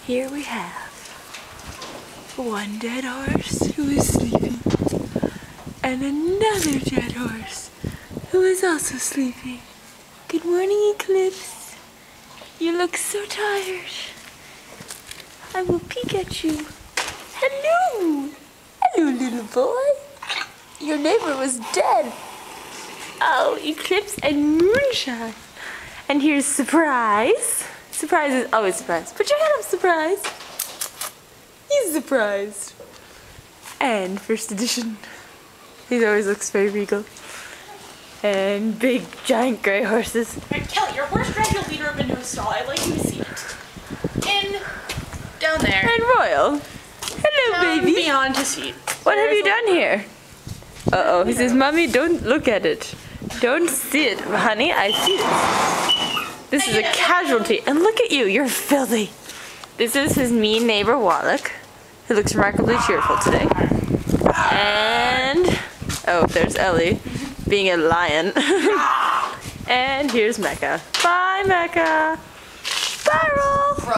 Here we have one dead horse who is sleeping, and another dead horse who is also sleeping. Good morning, Eclipse. You look so tired. I will peek at you. Hello! Hello, little boy. Your neighbor was dead. Oh, Eclipse and Moonshine. And here's Surprise. Surprise is always surprised. Put your hand up, Surprise. He's surprised. And First Edition. He always looks very regal. And big, giant gray horses. Right, Kelly, your horse dragged your leader up into a stall. I'd like you to see it. Down there. And Royal. Hello, baby. Beyond his feet. What have you done here? Uh-oh, he says, Mommy, don't look at it. Don't see it. Honey, I see it. This is a casualty. And look at you, you're filthy. This is his mean neighbor, Wallach, who looks remarkably cheerful today. And, oh, there's Ellie, being a lion. And here's Mecca. Bye, Mecca. Bye, Rolf.